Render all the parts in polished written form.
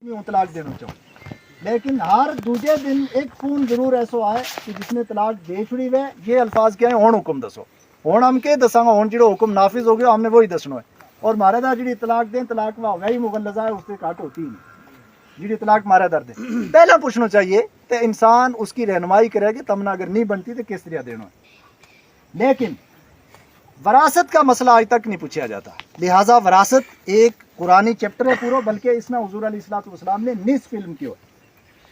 मैं तलाक देना चाहूँ, लेकिन हर दूजे दिन एक फोन जरूर ऐसो आए कि जिसने तलाक दे छुड़ी वे ये अल्फाज क्या है, हुण हुक्म दसो। हुण हम के दसांगा, हुण जो हुक्म नाफिज हो गया हमने वही दसना है। और मारे दा जी तलाक दें, तलाक वही मुगल्लजा है, उससे काट होती ही नहीं। जी तलाक मारे दर्द है, पहला पूछना चाहिए तो इंसान उसकी रहनुमाई करेगी, तमना अगर नहीं बनती तो किस तरह देना है। लेकिन वरासत का मसला आज तक नहीं पूछा जाता, लिहाजा वरासत एक कुरानी चैप्टर है पूरा, बल्कि इसने हुजूर अलैहिस्सलाम ने निस्फ इल्म किया।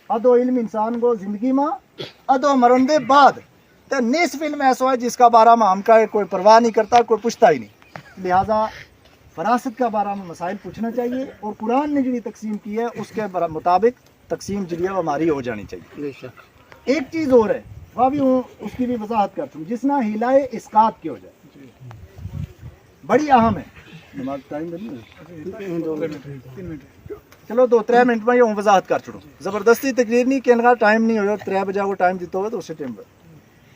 अदो इल्म इंसान को जिंदगी में, अदो मरण दे बाद, तो निस्फ इल्म ऐसा है जिसका बारे में हमका कोई परवाह नहीं करता, कोई पूछता ही नहीं। लिहाजा वरासत का बारे में मसाइल पूछना चाहिए, और कुरान ने जी तकसीम की है उसके मुताबिक तकसीम जी है हमारी हो जानी चाहिए। एक चीज़ और है, वह भी उसकी भी वजाहत कर दूँ, जिसना हिलाए इसकात की हो जाए, बड़ी अहम है। नमाज टाइम चलो 2-3 मिनट में ये वजाहत कर छोड़ो, जबरदस्ती तकरीर नहीं कहने, टाइम नहीं हो 3 बजे को टाइम दिता हो तो उसी टाइम पर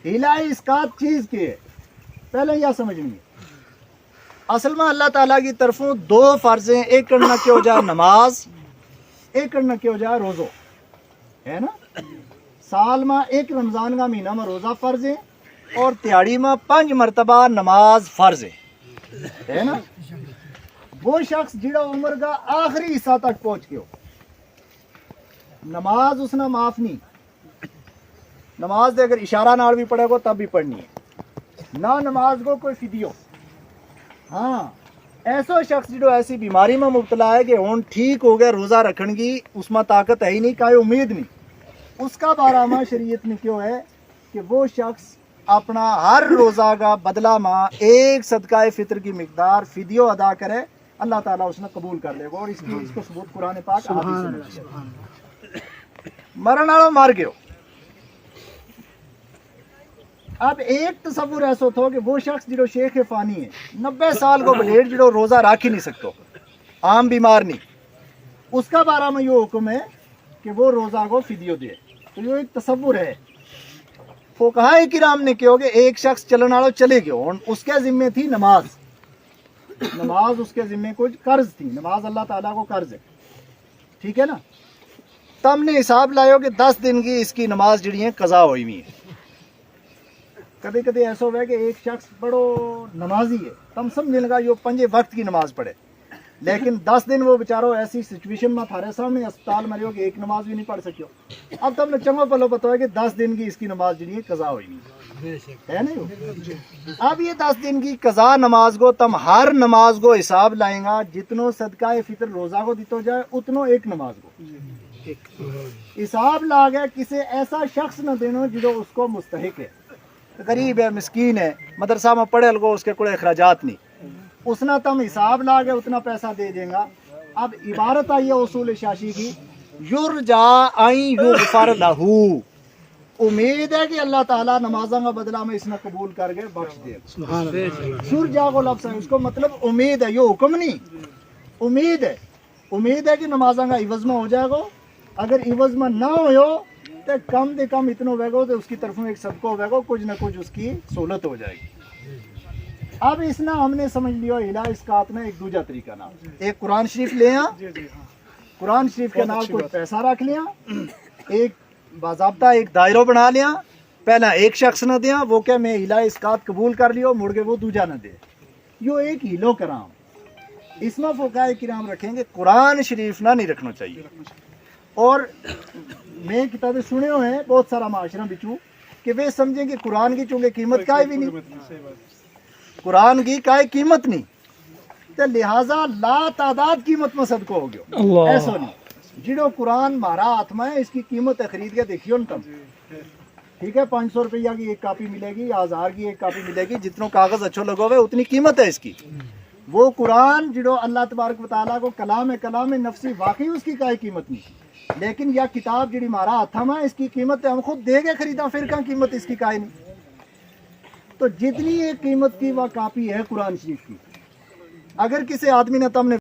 हिलाए इसकात चीज़ के है, पहले यह समझनी है। असल में अल्लाह ताला की तरफों 2 फर्ज हैं, एक करना क्या हो जाए नमाज, एक करना क्या हो जाए रोज़ो, है ना। साल में एक रमज़ान का महीना में रोज़ा फ़र्ज है, और तिहाड़ी में 5 मरतबा नमाज फ़र्ज है ना। वो शख्स जिड़ा उम्र का आखिरी हिस्सा तक पहुंच के हो, नमाज उसने माफ नहीं, नमाज दे अगर इशारा नाल भी पढ़ेगा तब भी पढ़नी है ना, नमाज को कोई फिदियो। हाँ, ऐसा शख्स जो ऐसी बीमारी में मुब्तला है कि हुण ठीक हो गया, रोज़ा रखने की उसमें ताकत है ही नहीं, कोई उम्मीद नहीं, उसका बारे में शरीयत में क्यों है कि वो शख्स अपना हर रोज़ा का बदला में एक सदका फितर की मिकदार फिदियो अदा करे, अल्लाह ताला उसने कबूल कर लेगा। और इसको सबूत कुरान पाक हदीस में। मरण वाला मर गयो, अब एक तसव्वुर ऐसा था कि वो शख्स जो शेख फानी है, 90 साल को बलेड जो रोज़ा रख ही नहीं सकता, आम बीमार नहीं, उसका बारे में ये हुक्म है कि वो रोज़ा को फिदियो दे। तो ये एक तसव्वुर है। फुक़हा किराम ने कहो कि एक शख्स चलन वाला चले गयो, उसके जिम्मे थी नमाज, नमाज उसके जिम्मे कुछ कर्ज थी, नमाज अल्लाह ताला को कर्ज है, ठीक है ना। तब ने हिसाब लायो कि 10 दिन की इसकी नमाज जी है कज़ा हुई हुई है। कभी कभी ऐसा हुआ है कि एक शख्स बड़ो नमाजी है, तम समझ लगा यो 5 वक्त की नमाज पढ़े, लेकिन 10 दिन वो बेचारो ऐसी सिचुएशन में थारे सामने अस्पताल में रहो कि एक नमाज भी नहीं पढ़ सकियो। अब तुमने चंगो पलो पता है कि 10 दिन की इसकी नमाज जी कज़ा हुई नहीं है नहीं। अब ये 10 दिन की कज़ा नमाज को तम हर नमाज को हिसाब लाएगा, जितनो सदका फितर रोज़ा को दितो जाए उतनो एक नमाज को हिसाब ला गया, किसी ऐसा शख्स न देनो जो उसको मुस्तहिक है, गरीब है, मिस्कीन है, मदरसा में पढ़े लगो, उसके कोई अखराजात नहीं, उसना तम हिसाब ला के उतना पैसा दे देगा। अब इबारत आई है उसूल शाशी की, युरजा आई युगफर लहू, उम्मीद है कि अल्लाह ताला नमाज़ों का बदला में इसने कबूल करके बख्श दे। युरजा को लफ्ज़ है, उसको मतलब उम्मीद है, ये हुक्म नहीं, उम्मीद है। उम्मीद है कि नमाज़ों का इवज़ में हो जाएगा, अगर इवज़ में ना हो तो कम से कम इतना होगा तो उसकी तरफ में एक सबको होगा, कुछ ना कुछ उसकी सहूलत हो जाएगी। अब इसना हमने समझ लिया हिला इसकात में एक दूसरा तरीका ना, एक कुरान शरीफ ले आ, कुरान शरीफ के नाम कोई पैसा रख लिया, एक बाज़ाब्ता एक दायरा बना लिया, पहला एक शख्स न दिया, वो क्या मैं हिला इसकात कबूल कर लियो, मुड़ के वो दूजा न दे, यो एक हिलो कराम। इसमें फुक़हा किराम रखेंगे कुरान शरीफ ना नहीं रखना चाहिए। और मैं किताबें सुने हुए हैं बहुत सारा माशरा बिचू कि वे समझें कि कुरान की चूंकि कीमत का भी नहीं, कुरान की काय कीमत नहीं, तो लिहाजा ला तादाद कीमत में सदको हो गया, ऐसा नहीं। जिड़ो कुरान मारा हाथ में है, इसकी कीमत है, खरीद के देखियो तुम, ठीक है। 500 रुपया की एक कापी मिलेगी या 1000 की एक कापी मिलेगी, जितनों कागज अच्छो लगो हुए उतनी कीमत है इसकी। वो कुरान जिड़ो अल्लाह तबारक व तआला को कलाम नफसी, वाकई उसकी काय कीमत नहीं, लेकिन यह किताब जिड़ी मारा हाथा में इसकी कीमत हम खुद दे के खरीदा, फिर क्या कीमत इसकी काय नहीं। तो जितनी एक कीमत की वह कापी है कुरान शरीफ की, अगर किसी आदमी ने तुमने